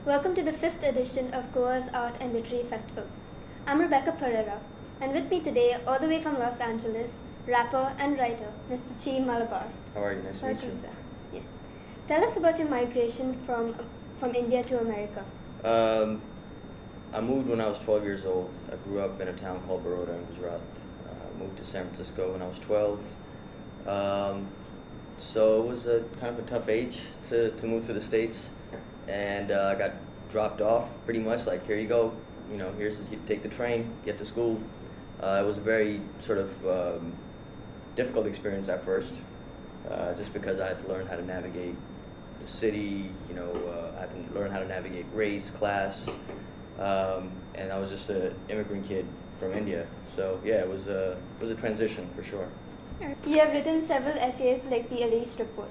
Welcome to the 5th edition of Goa's Art and Literary Festival. I'm Rebecca Pereira, and with me today, all the way from Los Angeles, rapper and writer, Mr. Chee Malabar. How are you? Nice to meet you. Welcome, sir. Yeah. Tell us about your migration from India to America. I moved when I was 12 years old. I grew up in a town called Baroda in Gujarat. Moved to San Francisco when I was 12. So it was a kind of a tough age to move to the States. And I got dropped off pretty much, like, here you go, you take the train, get to school. It was a very sort of difficult experience at first, just because I had to learn how to navigate the city, I had to learn how to navigate race, class, and I was just an immigrant kid from India. So yeah, it was a transition for sure. You have written several essays like the Elise Report.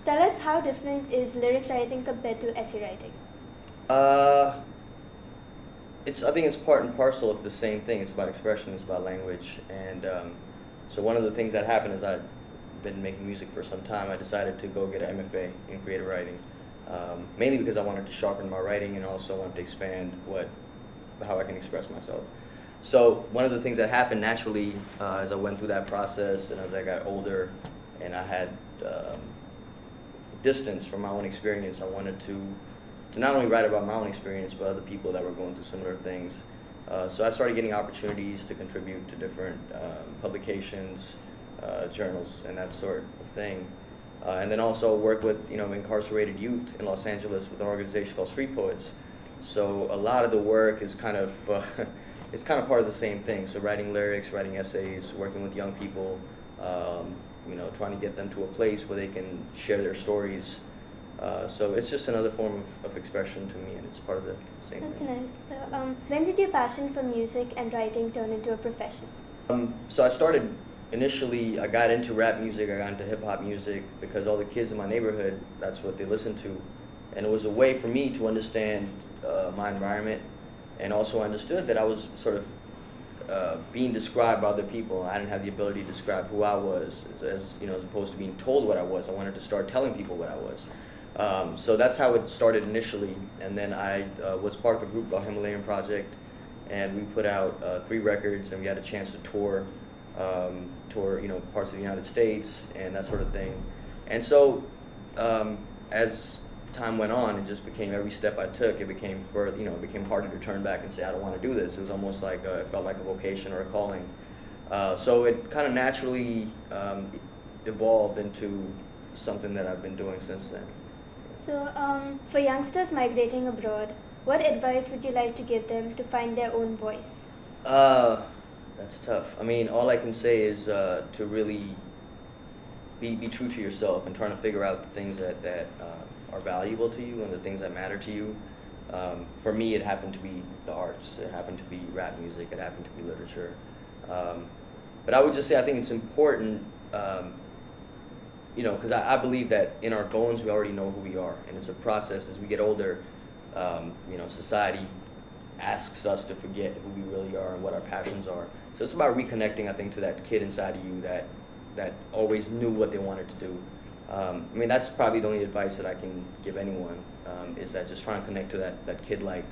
Tell us, how different is lyric writing compared to essay writing? I think it's part and parcel of the same thing. It's about expression, it's about language. And so one of the things that happened is I'd been making music for some time. I decided to go get an MFA in creative writing, mainly because I wanted to sharpen my writing and also wanted to expand how I can express myself. So one of the things that happened naturally as I went through that process and as I got older and I had distance from my own experience, I wanted to not only write about my own experience, but other people that were going through similar things. So I started getting opportunities to contribute to different publications, journals, and that sort of thing. And then also work with incarcerated youth in Los Angeles with an organization called Street Poets. So a lot of the work is kind of it's kind of part of the same thing. So writing lyrics, writing essays, working with young people, trying to get them to a place where they can share their stories. So it's just another form of expression to me, and it's part of the same thing. That's nice. So when did your passion for music and writing turn into a profession? So I got into rap music, I got into hip hop music because all the kids in my neighborhood, that's what they listened to. And it was a way for me to understand my environment, and also understood that I was sort of being described by other people. I didn't have the ability to describe who I was, as opposed to being told what I was. I wanted to start telling people what I was. So that's how it started initially. And then I was part of a group called Himalayan Project, and we put out 3 records, and we had a chance to tour parts of the United States and that sort of thing. And so as time went on, it just became, every step I took, it became it became harder to turn back and say I don't want to do this. It was almost like it felt like a vocation or a calling. So it kind of naturally evolved into something that I've been doing since then. So for youngsters migrating abroad, what advice would you like to give them to find their own voice? That's tough. I mean, all I can say is to really be true to yourself and trying to figure out the things that are valuable to you and the things that matter to you. For me, it happened to be the arts. It happened to be rap music. It happened to be literature. But I would just say I think it's important, because I believe that in our bones we already know who we are, and it's a process. As we get older, society asks us to forget who we really are and what our passions are. So it's about reconnecting, I think, to that kid inside of you that always knew what they wanted to do. That's probably the only advice that I can give anyone, is that just trying to connect to that kid-like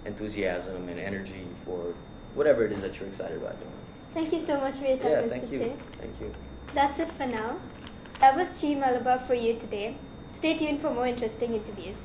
enthusiasm and energy for whatever it is that you're excited about doing. Thank you so much for your time, Mr. Thank you. Chee. Thank you. That's it for now. That was Chee Malabar for you today. Stay tuned for more interesting interviews.